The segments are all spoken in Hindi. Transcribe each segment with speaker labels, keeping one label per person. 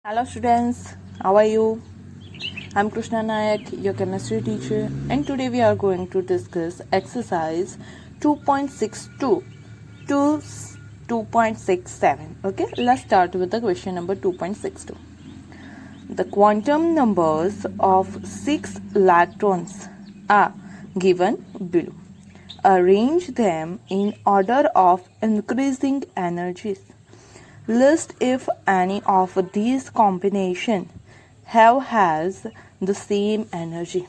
Speaker 1: Hello students, how are you? I'm Krishna Nayak, your chemistry teacher, and today we are going to discuss exercise 2.62 to 2.67. Okay, let's start with the question number 2.62. The quantum numbers of 6 electrons are given below. Arrange them in order of increasing energies. List if any of these combination has the same energy.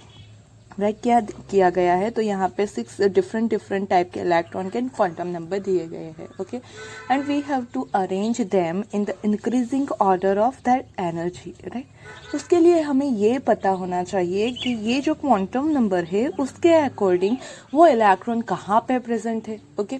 Speaker 1: Right क्या किया गया है, तो यहाँ पे 6 डिफरेंट टाइप के इलेक्ट्रॉन के क्वांटम नंबर दिए गए हैं. Okay, and we have to arrange them in the increasing order of that energy. Right, उसके लिए हमें ये पता होना चाहिए कि ये जो क्वांटम नंबर है उसके अकॉर्डिंग वो इलेक्ट्रॉन कहाँ पे प्रेजेंट है. ओके,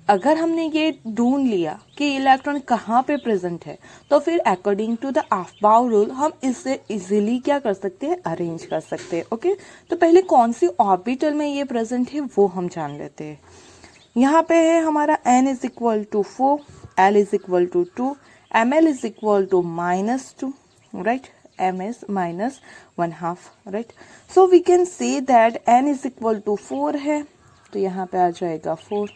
Speaker 1: अगर हमने ये ढूंढ लिया कि इलेक्ट्रॉन कहाँ पे प्रेजेंट है, तो फिर according to the Aufbau rule हम इसे इजीली क्या कर सकते हैं, अरेंज कर सकते हैं. ओके, तो पहले कौन सी ऑर्बिटल में ये प्रेजेंट है वो हम जान लेते हैं. यहाँ पे है हमारा n is equal to 4, l is equal to 2, ml is equal to -2, right, m is -1/2. Right, so we can say that n is equal to 4 है, तो यहाँ पे आ जाएगा 4.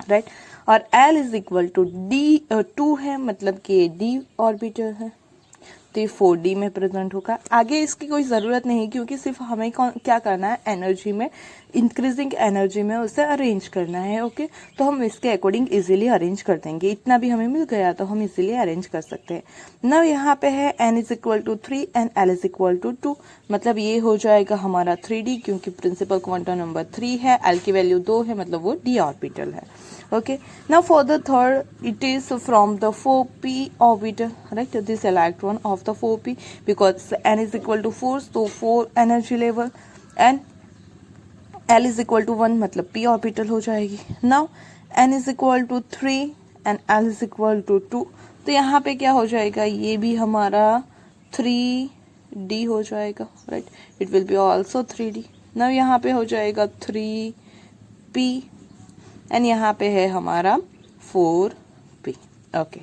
Speaker 1: राइट, और L is equal to D2 है, मतलब कि D ऑर्बिटल है, तो ये 4D में प्रेजेंट होगा. आगे इसकी कोई ज़रूरत नहीं, क्योंकि सिर्फ हमें क्या करना है, एनर्जी में, इंक्रीजिंग एनर्जी में उसे अरेंज करना है. ओके, तो हम इसके अकॉर्डिंग इजीली अरेंज कर देंगे. इतना भी हमें मिल गया तो हम इजीली अरेंज कर सकते हैं. नाउ यहाँ पे है n is equal to 3 and L is equal to 2, मतलब ये हो जाएगा हमारा 3D, क्योंकि प्रिंसिपल क्वांटम नंबर 3 है, L की वैल्यू 2 है, मतलब वो D ऑर्बिटल है. Okay, now for the third, it is from the 4p orbital, right, this electron of the 4p, because n is equal to 4, so 4 energy level, and L is equal to 1, मतलब p orbital हो जाएगी. Now n is equal to 3 and L is equal to 2, तो यहाँ पे क्या हो जाएगा, ये भी हमारा 3D हो जाएगा. right, it will be also 3D. now यहाँ पे हो जाएगा 3p एंड यहाँ पे है हमारा 4p. ओके,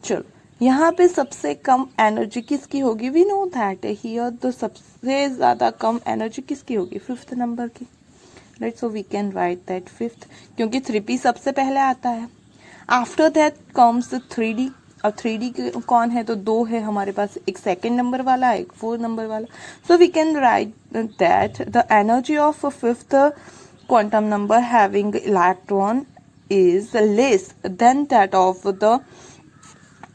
Speaker 1: चलो यहाँ पे सबसे कम एनर्जी किसकी होगी, वी नो दैट हियर, तो सबसे ज़्यादा कम एनर्जी किसकी होगी, 5th नंबर की. Right, so we can write that 5th, क्योंकि 3p सबसे पहले आता है. आफ्टर दैट कम्स 3D, और 3D कौन है, तो 2 है हमारे पास, एक 2nd नंबर वाला, एक 4th नंबर वाला. So we can write that the energy of 5th quantum number having electron is less than that of the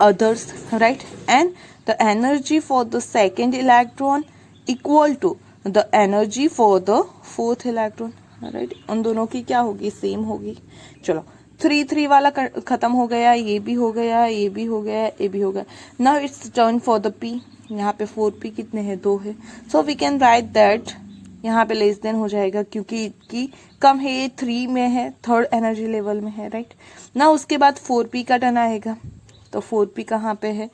Speaker 1: others, right, and the energy for the 2nd electron equal to the energy for the 4th electron. right, उन दोनों की क्या होगी, सेम होगी. चलो 3 वाला खत्म हो गया, ये भी हो गया, ये भी हो गया, ये भी हो गया. Now it's turn for the p. यहाँ पे 4p कितने हैं, 2 है, so we can write that यहाँ पे लेस देन हो जाएगा, क्योंकि इसकी कम है, ये 3 में है, 3rd एनर्जी लेवल में है. राइट, ना उसके बाद 4p का टर्न आएगा, तो 4p कहाँ पे है,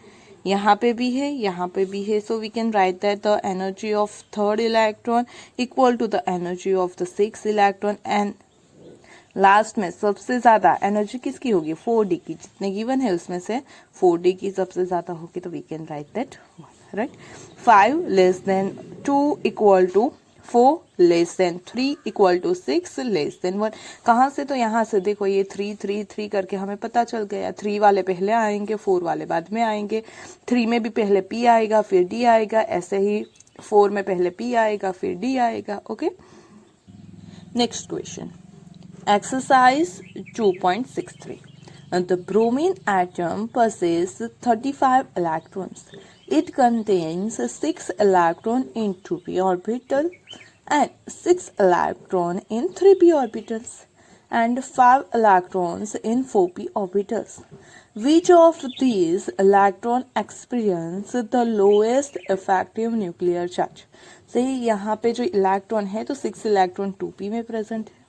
Speaker 1: यहाँ पे भी है, यहाँ पे भी है. So we can write that the energy of 3rd electron equal to the energy of the 6th electron, and last में सबसे ज्यादा एनर्जी किसकी होगी, 4D की. जितने गिवन है उसमें से 4D की सबसे ज्यादा होगी, तो we can write that 1. Right, 5 less than 2 equal to 4 less than 3 equal to 6 less than 1. कहाँ से, तो यहाँ से देखो, ये 3 3 3 करके हमें पता चल गया. 3 वाले पहले आएंगे, 4 वाले बाद में आएंगे. 3 में भी पहले p आएगा, फिर d आएगा, ऐसे ही 4 में पहले p आएगा, फिर d आएगा. Okay, next question, exercise 2.63. The bromine atom possesses 35 electrons. It contains 6 electrons in 2p orbital and 6 electrons in 3p orbitals and 5 electrons in 4p orbitals. Which of these electrons experience the lowest effective nuclear charge? सही, यहाँ पे जो इलेक्ट्रॉन है, तो 6 इलेक्ट्रॉन 2p में प्रेजेंट है,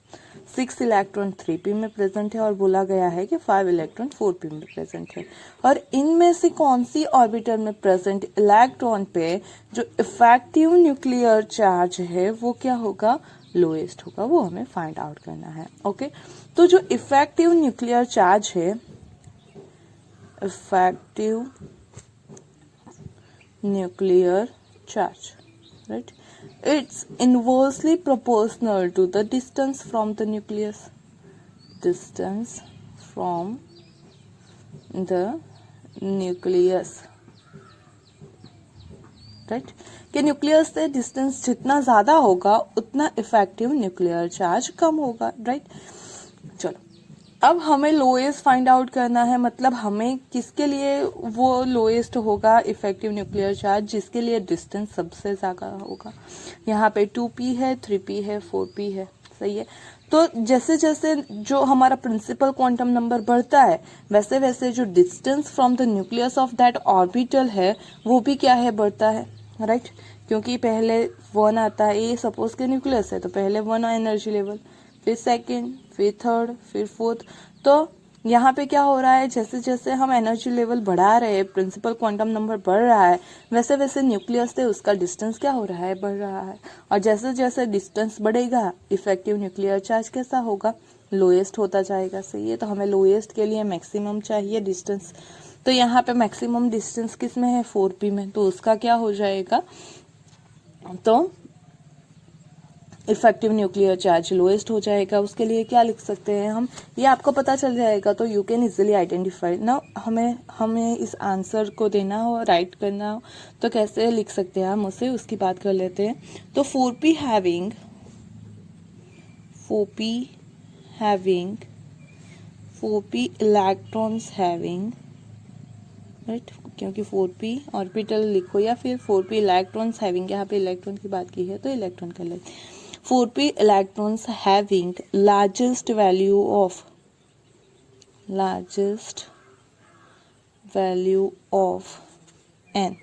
Speaker 1: 6 इलेक्ट्रॉन 3p में प्रेजेंट है, और बोला गया है कि 5 इलेक्ट्रॉन 4p में प्रेजेंट है. और इनमें से कौन सी ऑर्बिटल में प्रेजेंट इलेक्ट्रॉन पे जो इफेक्टिव न्यूक्लियर चार्ज है वो क्या होगा, लोएस्ट होगा, वो हमें फाइंड आउट करना है. ओके, तो जो इफेक्टिव न्यूक्लियर चार्ज है, effective nuclear charge, right? It's inversely proportional to the distance from the nucleus. Distance from the nucleus, right कि न्यूक्लियस से डिस्टेंस जितना ज्यादा होगा उतना इफेक्टिव न्यूक्लियर चार्ज कम होगा, राइट? चलो अब हमें लोएस्ट फाइंड आउट करना है, मतलब हमें किसके लिए वो लोएस्ट होगा इफेक्टिव न्यूक्लियर चार्ज, जिसके लिए डिस्टेंस सबसे ज्यादा होगा। यहाँ पे 2p है, 3p है, 4p है, सही है। तो जैसे जैसे जो हमारा प्रिंसिपल क्वांटम नंबर बढ़ता है वैसे वैसे जो distance from the nucleus of that orbital है वो भी क्या है, बढ़ता है, राइट? क्योंकि पहले 1 आता है, ये सपोज के न्यूक्लियस है तो पहले 1 एनर्जी लेवल, फिर सेकेंड, फिर थर्ड, फिर फोर्थ। तो यहाँ पे क्या हो रहा है, जैसे जैसे हम एनर्जी लेवल बढ़ा रहे हैं, प्रिंसिपल क्वांटम नंबर बढ़ रहा है, वैसे वैसे न्यूक्लियस से उसका डिस्टेंस क्या हो रहा है, बढ़ रहा है। और जैसे जैसे डिस्टेंस बढ़ेगा इफेक्टिव न्यूक्लियर चार्ज कैसा होगा, लोएस्ट होता जाएगा, सही है। तो हमें लोएस्ट के लिए मैक्सिमम चाहिए डिस्टेंस, तो यहाँ पे मैक्सिमम डिस्टेंस किस में है, 4p में, तो उसका क्या हो जाएगा, तो इफेक्टिव न्यूक्लियर चार्ज लोएस्ट हो जाएगा। उसके लिए क्या लिख सकते हैं हम, ये आपको पता चल जाएगा तो यू कैन इजिली आइडेंटिफाई ना। हमें इस आंसर को देना हो, राइट करना हो तो कैसे लिख सकते हैं हम उसे, उसकी बात कर लेते हैं। तो 4p having 4p electrons having, right, क्योंकि 4p ऑर्बिटल लिखो या फिर 4p इलेक्ट्रॉन्स हैविंग, यहाँ पे इलेक्ट्रॉन की बात की है तो इलेक्ट्रॉन का लेते हैं। 4p electrons having largest value of n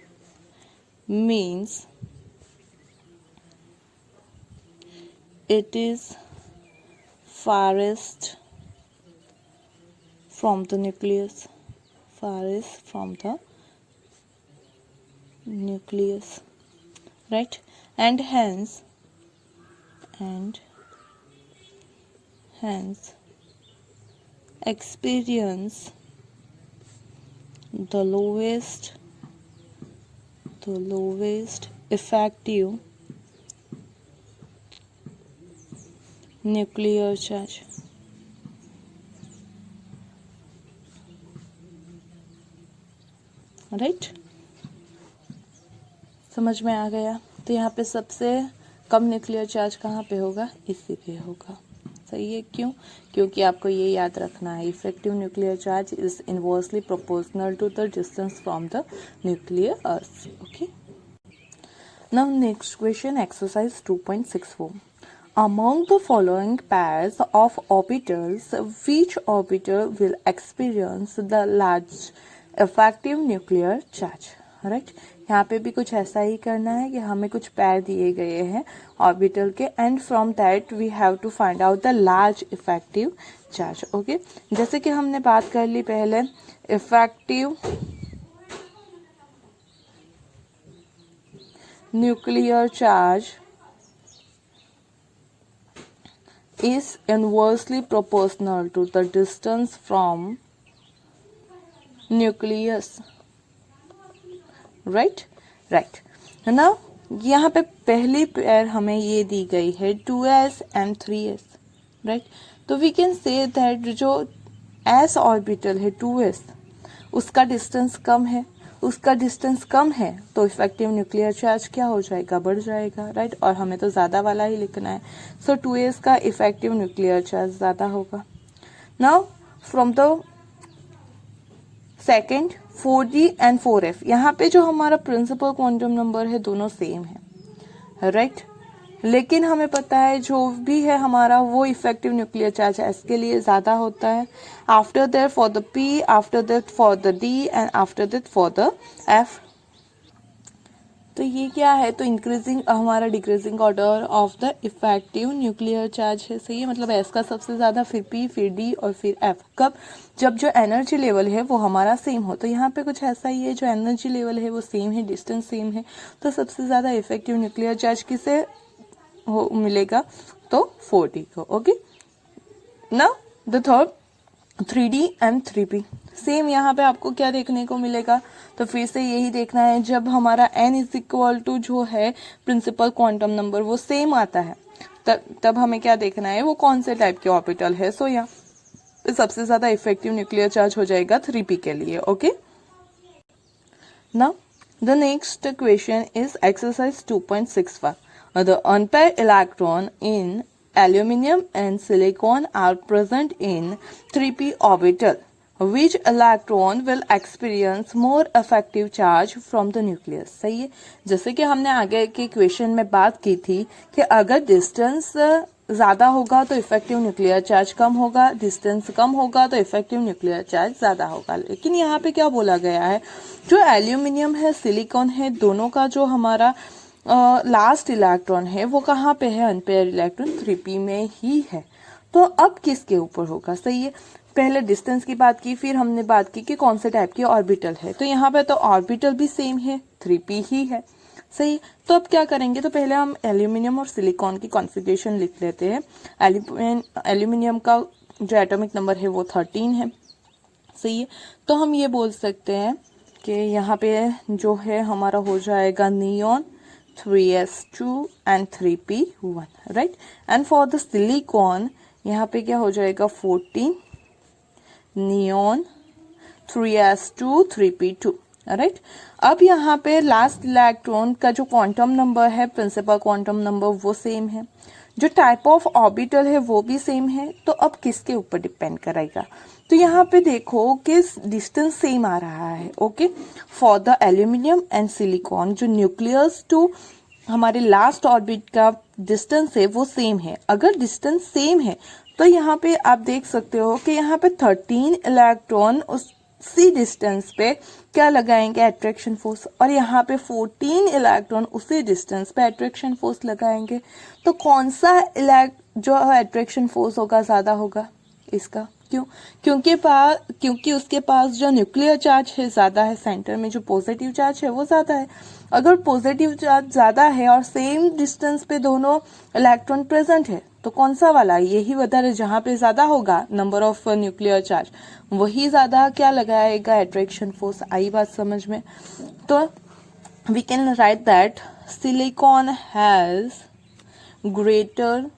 Speaker 1: means it is farthest from the nucleus, right? And hence experience the lowest effective nuclear charge, right? समझ में आ गया? तो यहाँ पे सबसे कम न्यूक्लियर चार्ज कहाँ पे होगा, इसी पे होगा, सही है। क्यों? क्योंकि आपको ये याद रखना है, effective nuclear charge is inversely proportional to the distance from the nucleus, okay. Now next question, exercise 2.64. Among the following pairs of orbitals, which orbital will experience the large effective nuclear charge? Right, यहाँ पे भी कुछ ऐसा ही करना है कि हमें कुछ पैर दिए गए हैं ऑर्बिटल के, and from that we have to find out the large effective charge, okay. जैसे कि हमने बात कर ली पहले, effective nuclear charge is inversely proportional to the distance from nucleus, right? now यहाँ पे पहली पेयर हमें ये दी गई है 2s and 3s, right? तो we can say that जो s ऑर्बिटल है 2s, उसका डिस्टेंस कम है तो इफेक्टिव न्यूक्लियर चार्ज क्या हो जाएगा, बढ़ जाएगा, राइट? और हमें तो ज्यादा वाला ही लिखना है, सो 2s का इफेक्टिव न्यूक्लियर चार्ज ज्यादा होगा। Now from the second 4d and 4f, यहाँ पे जो हमारा प्रिंसिपल क्वांटम नंबर है दोनों सेम है, राइट? लेकिन हमें पता है जो भी है हमारा वो इफेक्टिव न्यूक्लियर चार्ज एस के लिए ज्यादा होता है, after that for the P, after that for the D and after that for the F. तो ये क्या है, तो इंक्रीजिंग हमारा decreasing order of the effective nuclear charge है, सही है। मतलब एस का सबसे ज्यादा, फिर पी, फिर डी और फिर एफ। कब? जब जो एनर्जी लेवल है वो हमारा सेम हो। तो यहाँ पे कुछ ऐसा ही है, जो एनर्जी लेवल है वो सेम है, डिस्टेंस सेम है, तो सबसे ज्यादा इफेक्टिव न्यूक्लियर चार्ज किसे मिलेगा, तो 4d को, okay. Now the third 3d and 3p, same यहाँ पे आपको क्या देखने को मिलेगा, तो फिर से यही देखना है, जब हमारा n इज इक्वल टू जो है प्रिंसिपल क्वांटम नंबर वो सेम आता है, तब हमें क्या देखना है, वो कौन से टाइप के ऑर्बिटल है। सो यहाँ सबसे ज्यादा इफेक्टिव न्यूक्लियर चार्ज हो जाएगा 3p के लिए। Okay, now the next question is exercise 2.61. The unpaired electron in aluminum and silicon are present in 3p orbital. Which electron will experience more effective charge from the nucleus? सही है, जैसे कि हमने आगे के क्वेश्चन में बात की थी कि अगर डिस्टेंस ज्यादा होगा तो इफेक्टिव न्यूक्लियर चार्ज कम होगा, डिस्टेंस कम होगा तो इफेक्टिव न्यूक्लियर चार्ज ज्यादा होगा। लेकिन यहाँ पे क्या बोला गया है, जो एल्यूमिनियम है, सिलिकॉन है, दोनों का जो हमारा लास्ट इलेक्ट्रॉन है वो कहाँ पे है, अनपेयर इलेक्ट्रॉन 3p में ही है। तो अब किसके ऊपर होगा, सही है, पहले डिस्टेंस की बात की, फिर हमने बात की कि कौन से टाइप की ऑर्बिटल है, तो यहाँ पे तो ऑर्बिटल भी सेम है, 3p ही है, सही। तो अब क्या करेंगे, तो पहले हम एल्यूमिनियम और सिलिकॉन की कॉन्फ़िगरेशन लिख लेते हैं। एल्यूमिनियम का जो एटॉमिक नंबर है वो 13 है, सही है। तो हम ये बोल सकते हैं कि यहाँ पे जो है हमारा हो जाएगा neon 3s2 and 3p1, right. And for the silicon यहाँ पे क्या हो जाएगा 14 नियॉन 3s2 3p2, राइट। अब यहाँ पे लास्ट इलेक्ट्रॉन का जो क्वांटम नंबर है, प्रिंसिपल क्वांटम नंबर, वो सेम है, जो टाइप ऑफ ऑर्बिटल है वो भी सेम है। तो अब किसके ऊपर डिपेंड करेगा, तो यहाँ पे देखो कि डिस्टेंस सेम आ रहा है। Okay, for the aluminium and silicon जो न्यूक्लियस टू हमारे लास्ट ऑर्बिट का डिस्टेंस है वो सेम है। अगर डिस्टेंस सेम है तो यहाँ पे आप देख सकते हो कि यहाँ पे 13 इलेक्ट्रॉन उसी डिस्टेंस पे क्या लगाएंगे, अट्रैक्शन फोर्स, और यहाँ पे 14 इलेक्ट्रॉन उसी डिस्टेंस पे अट्रैक्शन फोर्स लगाएंगे। तो कौन सा जो अट्रैक्शन फोर्स होगा ज्यादा होगा इसका, क्यों, क्योंकि उसके पास जो न्यूक्लियर चार्ज है ज्यादा है, सेंटर में जो पॉजिटिव चार्ज है वो ज्यादा है। अगर पॉजिटिव चार्ज ज्यादा है और सेम डिस्टेंस पे दोनों इलेक्ट्रॉन प्रेजेंट है तो कौन सा वाला, यही વધારે, जहां पे ज्यादा होगा नंबर ऑफ न्यूक्लियर चार्ज वही ज्यादा क्या लगाएगा, अट्रैक्शन फोर्स। आई बात समझ में, तो we can write that silicon has greater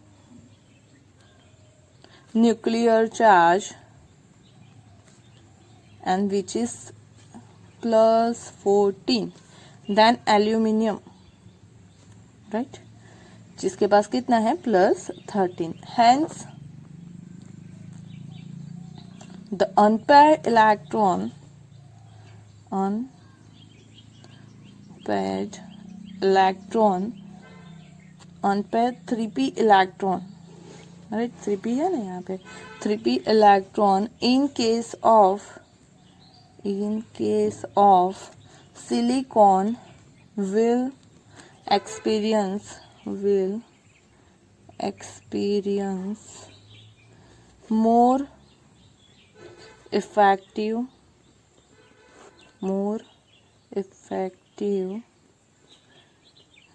Speaker 1: nuclear charge and which is plus 14 than aluminium, right, जिसके पास कितना है plus 13। hence the unpaired electron unpaired 3p electron, right, 3p है ना यहाँ पे, 3p electron in case of silicon will experience more effective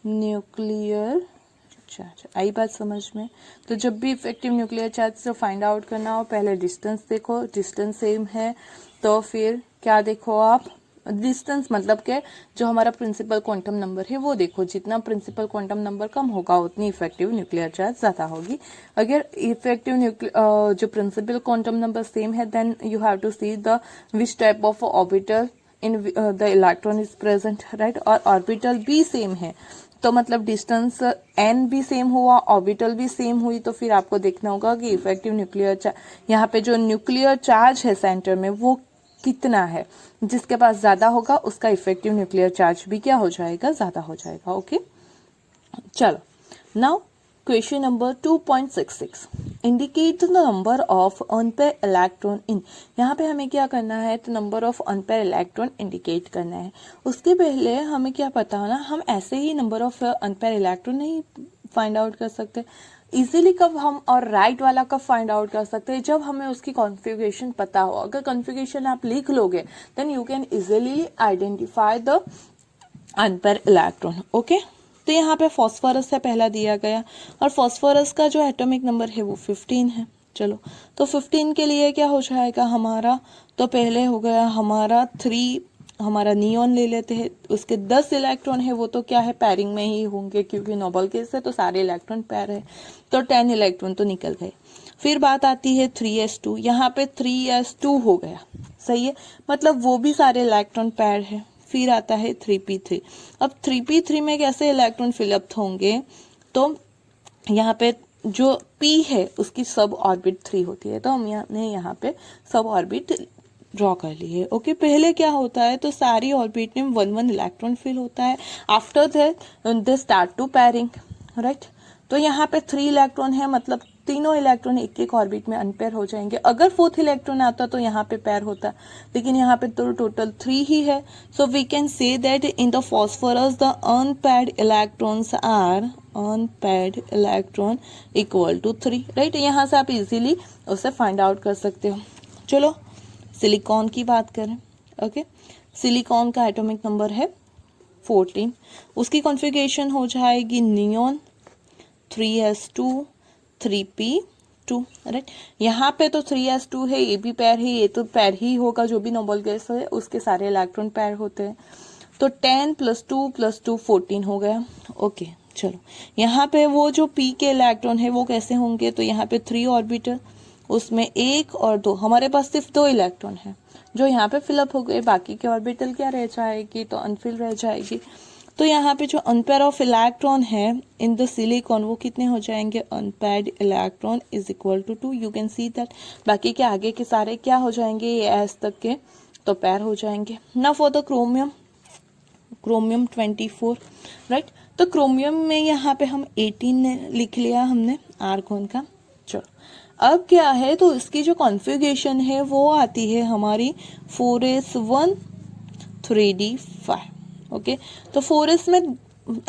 Speaker 1: nuclear charge. आई बात समझ में, तो जब भी इफेक्टिव न्यूक्लियर चार्ज से फाइंड आउट करना हो, पहले डिस्टेंस देखो, डिस्टेंस सेम है तो फिर क्या देखो आप, डिस्टेंस मतलब के जो हमारा प्रिंसिपल क्वांटम नंबर है वो देखो, जितना प्रिंसिपल क्वांटम नंबर कम होगा उतनी इफेक्टिव न्यूक्लियर चार्ज ज्यादा होगी। अगर इफेक्टिव जो प्रिंसिपल क्वांटम नंबर सेम है then you have to see the which type of orbital in the electron is present, right, और ऑर्बिटल भी सेम है तो मतलब डिस्टेंस n भी सेम हुआ, ऑर्बिटल भी सेम हुई, तो फिर आपको देखना होगा कि इफेक्टिव न्यूक्लियर चार्ज यहाँ पे जो न्यूक्लियर चार्ज है सेंटर में वो कितना है, जिसके पास ज्यादा होगा उसका इफेक्टिव न्यूक्लियर चार्ज भी क्या हो जाएगा, ज्यादा हो जाएगा। ओके, चलो now question number 2.66 indicate the number of unpaired electron in. यहाँ पे हमें क्या करना है, तो number of unpaired electron indicate करना है। उसके पहले हमें क्या पता होना, हम ऐसे ही नंबर ऑफ अनपेयर इलेक्ट्रॉन नहीं फाइंड आउट कर सकते इजीली। कब हम और राइट वाला कब फाइंड आउट कर सकते हैं, जब हमें उसकी कॉन्फ़िगरेशन पता हो। अगर कॉन्फ़िगरेशन आप लिख लोगे then you can easily identify the unpair electron. Okay, तो यहाँ पे फॉस्फोरस है पहला दिया गया, और फॉस्फोरस का जो एटॉमिक नंबर है वो 15 है, चलो, तो 15 के लिए क्या हो जाएगा हमारा, तो पहले हो गया हमारा 3, हमारा नियॉन ले लेते हैं, उसके 10 इलेक्ट्रॉन है वो तो क्या है पैरिंग में ही होंगे क्योंकि नोबल केस है तो सारे इलेक्ट्रॉन पैर है, तो 10 इलेक्ट्रॉन तो निकल गए। फिर बात आती है 3s2, यहाँ पे 3s2 हो गया, सही है, मतलब वो भी सारे इलेक्ट्रॉन पैर है। फिर आता है 3p3, अब 3p3 में कैसे इलेक्ट्रॉन फिलअप होंगे, तो यहाँ पे जो p है उसकी सब ऑर्बिट 3 होती है, तो हम यहाँ पे सब ऑर्बिट ड्रॉ कर लिए। ओके, पहले क्या होता है, तो सारी ऑर्बिट में 1 इलेक्ट्रॉन फिल होता है, after that they start to pairing, right. तो यहाँ पे 3 इलेक्ट्रॉन है, मतलब तीनों इलेक्ट्रॉन एक एक ऑर्बिट में अनपेयर हो जाएंगे। अगर 4th इलेक्ट्रॉन आता तो यहाँ पे पैर होता, लेकिन यहाँ पे तो टोटल 3 ही है। So we can say that in the phosphorus the unpaired electrons are unpaired electron equal to 3, right. यहाँ से आप इजीली उसे फाइंड आउट कर सकते हो। चलो सिलिकॉन की बात करें। ओके, सिलिकॉन का एटॉमिक नंबर है 14, उसकी कॉन्फ़िगरेशन हो जाएगी नियॉन 3s2 3p2, राइट। यहाँ पे तो 3s2 है, ये भी पैर है, ये तो पैर ही होगा, जो भी नोबल गैस है उसके सारे इलेक्ट्रॉन पैर होते हैं। तो 10 + 2 + 2 14 हो गया। ओके, चलो यहाँ पे वो जो p के इलेक्ट्रॉन है वो कैसे होंगे, तो यहाँ पे 3 ऑर्बिटल, उसमें 1 और 2, हमारे पास सिर्फ 2 इलेक्ट्रॉन है जो यहाँ पे फिलअप हो गए, बाकी के ऑर्बिटल क्या रह जाएगी, तो अनफिल रह जाएगी। तो यहाँ पे जो अनपेयर ऑफ इलेक्ट्रॉन है इन द सिलिकॉन वो कितने हो जाएंगे, unpaired electron is equal to 2। You can see that बाकी के आगे के सारे क्या हो जाएंगे, ये एस तक के तो पैर हो जाएंगे। ना for the chromium, chromium 24, right. तो क्रोमियम में यहाँ पे हम 18 लिख लिया हमने आर्गोन का। चलो अब क्या है, तो इसकी जो कॉन्फ़िगरेशन है वो आती है हमारी 4s1 3d5। ओके, तो 4s में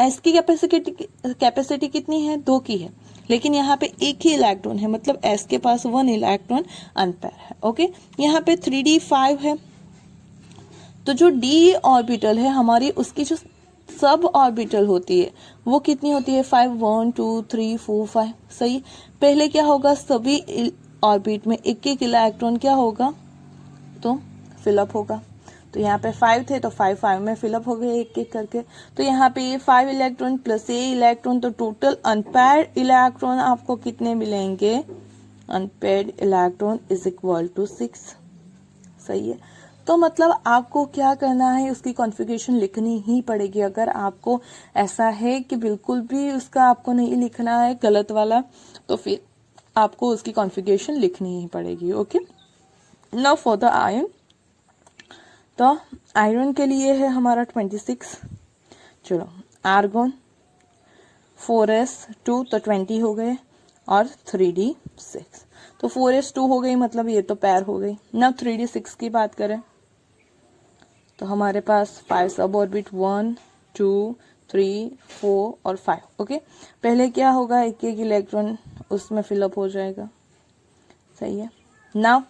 Speaker 1: s की कैपेसिटी कितनी है, 2 की है, लेकिन यहाँ पे एक ही इलेक्ट्रॉन है, मतलब s के पास 1 इलेक्ट्रॉन अनपेयर है। ओके, यहाँ पे 3d5 है, तो जो d ऑर्बिटल है हमारी, उसकी जो सब ऑर्बिटल होती है वो कितनी होती है, 5 1 2 3 4 5, सही। पहले क्या होगा, सभी ऑर्बिट में एक एक इलेक्ट्रॉन क्या होगा, तो फिलअप होगा। तो यहाँ पे 5 थे तो 5 में फिलअप हो गए एक एक करके। तो यहाँ पे ये 5 इलेक्ट्रॉन प्लस ये इलेक्ट्रॉन, तो टोटल अनपेयर्ड इलेक्ट्रॉन आपको कितने मिलेंगे, unpaired electron is equal to 6, सही है। तो मतलब आपको क्या करना है, उसकी कॉन्फ़िगरेशन लिखनी ही पड़ेगी। अगर आपको ऐसा है कि बिल्कुल भी उसका आपको नहीं लिखना है गलत वाला, तो फिर आपको उसकी कॉन्फ़िगरेशन लिखनी ही पड़ेगी। Okay, now for the iron, तो आयरन के लिए है हमारा 26। चलो आर्गोन 4s2 तो 20 हो गए और 3d6, तो 4s2 हो गई, मतलब ये तो पैर हो गई। ना 3d6 की बात करें तो हमारे पास 5 सब ऑर्बिट 1 2 3 4 और 5। ओके, पहले क्या होगा, एक एक इलेक्ट्रॉन उसमें फिलअप हो जाएगा, सही है ना।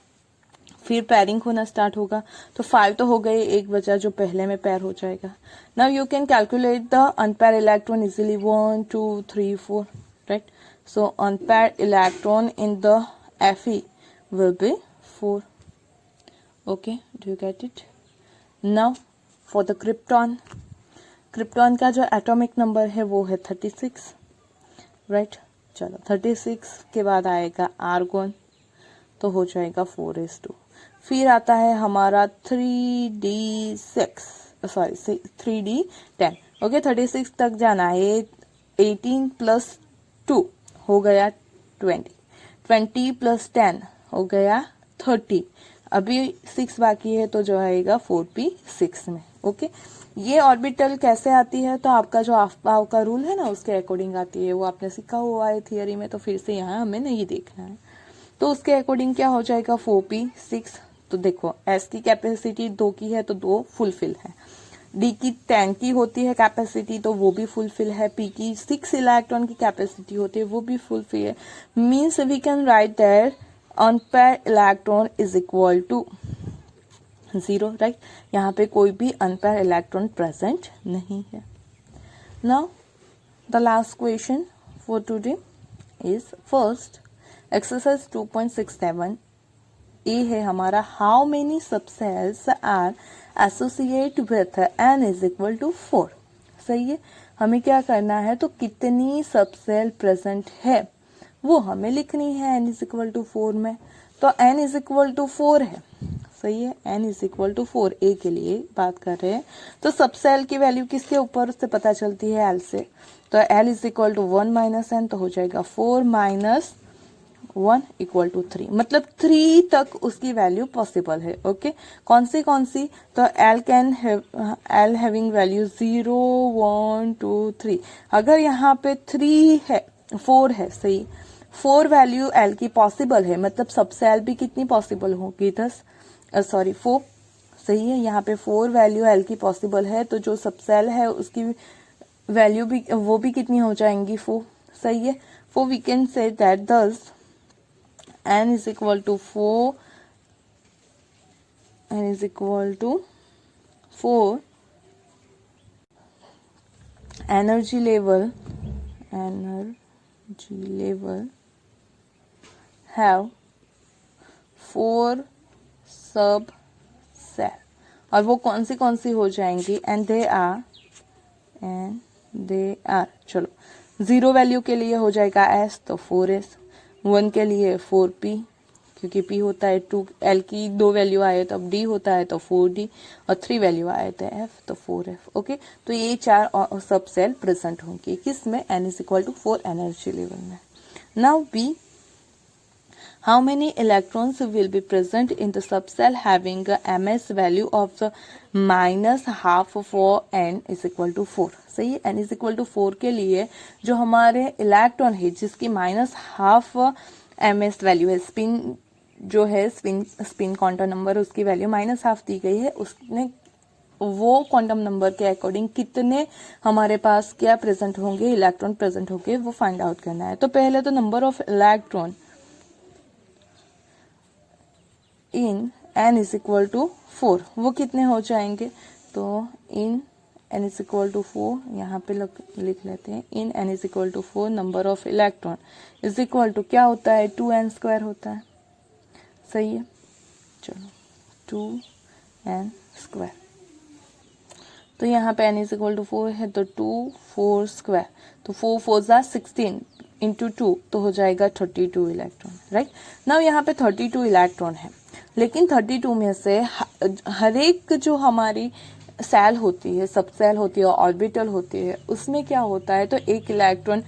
Speaker 1: फिर पैरिंग होना स्टार्ट होगा, तो 5 तो हो गए, एक बचा जो पहले में पैर हो जाएगा। Now you can calculate the unpair electron easily, 1 2 3 4, right. So unpaired electron in the Fe will be 4. Okay, do you get it? Now for the krypton, krypton का जो एटॉमिक नंबर है वो है 36, राइट। चलो 36 के बाद आएगा आर्गोन, तो हो जाएगा 4s2। फिर आता है हमारा 3d6, सॉरी 3d10। ओके, 36 तक जाना है, 18 + 2 हो गया 20, 20 + 10 हो गया 30, अभी 6 बाकी है, तो जो आएगा 4p6 में। ओके, ये ऑर्बिटल कैसे आती है, तो आपका जो आफ्बाव का रूल है ना उसके अकॉर्डिंग आती है, वो आपने सीखा हुआ है थियरी में, तो फिर से यहाँ हमें नहीं देखना है। तो उसके अकॉर्डिंग क्या हो जाएगा, 4p6। तो देखो s की कैपेसिटी 2 की है तो 2 फुलफिल है, d की 10 की होती है कैपेसिटी तो वो भी फुलफिल है, p की 6 इलेक्ट्रॉन की कैपेसिटी होती है वो भी फुलफिल है। Means we can write that unpair electron is equal to 0, right. यहाँ पे कोई भी अनपेयर इलेक्ट्रॉन प्रेजेंट नहीं है। Now the last question for today is first exercise 2.67 a है हमारा, how many subshells are associate with n is equal to 4। सही है, हमें क्या करना है, तो कितनी सबसेल प्रेजेंट है वो हमें लिखनी है n इज इक्वल टू 4 में। तो n इज इक्वल टू 4 है, सही है, n इज इक्वल टू 4 ए के लिए बात कर रहे हैं। तो सबसेल की वैल्यू किसके ऊपर उससे पता चलती है, l से। तो l is equal to 1 minus n, तो हो जाएगा 4 माइनस 1 इक्वल टू 3, मतलब 3 तक उसकी वैल्यू पॉसिबल है। ओके, कौन सी, तो l हैविंग वैल्यू 0 1 2 3। अगर यहाँ पे 3 है, 4 है, सही, 4 वैल्यू l की पॉसिबल है, मतलब सबसेल भी कितनी पॉसिबल होगी, 4, सही है। यहाँ पे 4 वैल्यू l की पॉसिबल है, तो जो सबसेल है उसकी वैल्यू भी, वो भी कितनी हो जाएंगी, 4, सही है। For we can say that this n is equal to 4, n is equal to 4, energy level have 4 सब सेल, और वो कौन सी हो जाएंगी, एंड दे आर, चलो 0 वैल्यू के लिए हो जाएगा s, तो 4s, 1 के लिए 4p, क्योंकि p होता है 2, l की 2 वैल्यू आए तो अब d होता है तो 4d, और 3 वैल्यू आए तो f, तो 4f। ओके, तो ये 4 सब सेल प्रेजेंट होंगे किसमें, n is equal to 4 energy level में। Now b, how many electrons will be present in the subcell having a ms value of the minus half for n is equal to 4। सही है, n is equal to 4 के लिए जो हमारे इलेक्ट्रॉन है जिसकी माइनस हाफ ms वैल्यू है, स्पिन जो है, स्पिन क्वांटम नंबर उसकी वैल्यू माइनस हाफ दी गई है, उसने वो क्वांटम नंबर के अकॉर्डिंग कितने हमारे पास क्या प्रेजेंट होंगे, इलेक्ट्रॉन प्रेजेंट होंगे, वो फाइंड आउट करना है। तो पहले तो number of electron in n is equal to 4, वो कितने हो जाएंगे, तो in n is equal to 4, यहाँ पे लिख लेते हैं, in n is equal to 4 number of electron is equal to क्या होता है, 2n स्क्वायर होता है, सही है। चलो 2n स्क्वायर, तो यहाँ पे n इज इक्वल टू 4 है, तो 2 4 स्क्वायर, तो 4 4 जा 16 इंटू 2, तो हो जाएगा 32 इलेक्ट्रॉन, राइट। नाउ यहाँ पे 32 इलेक्ट्रॉन है, लेकिन 32 में से हर एक जो हमारी सेल होती है, सब सेल होती है, ऑर्बिटल होती है, उसमें क्या होता है, तो एक electron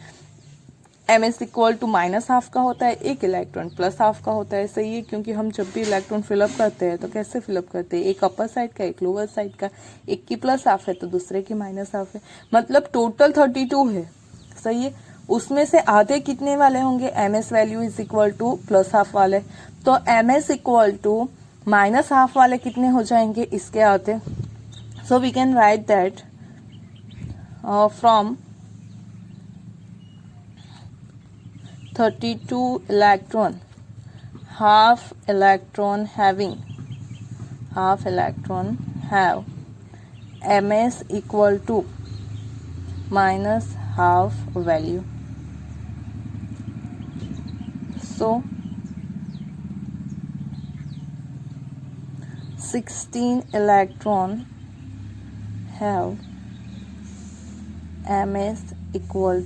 Speaker 1: ms equal to minus half का होता है, एक इलेक्ट्रॉन प्लस हाफ का होता है, सही है। क्योंकि हम जब भी इलेक्ट्रॉन फिलअप करते हैं तो कैसे फिलअप करते हैं, एक अपर साइड का, एक लोअर साइड का, एक की प्लस हाफ है तो दूसरे की माइनस हाफ है, मतलब टोटल 32 है, सही है। उसमें से आधे कितने वाले होंगे, ms value is equal to plus half वाले, तो ms equal to minus half वाले कितने हो जाएंगे, इसके आधे। So we can write that from 32 electron, half electron have ms equal to minus half value. So 16 electron have ms equal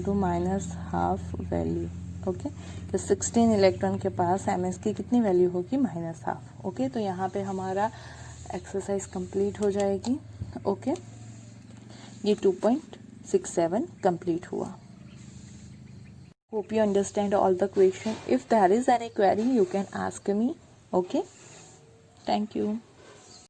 Speaker 1: to minus half value. Okay, तो 16 इलेक्ट्रॉन के पास ms की कितनी वैल्यू होगी, माइनस हाफ। ओके, तो यहाँ पे हमारा एक्सरसाइज कंप्लीट हो जाएगी। ओके, ये 2.67 कंप्लीट हुआ। Hope you understand all the question. If there is any query you can ask me. Okay, thank you.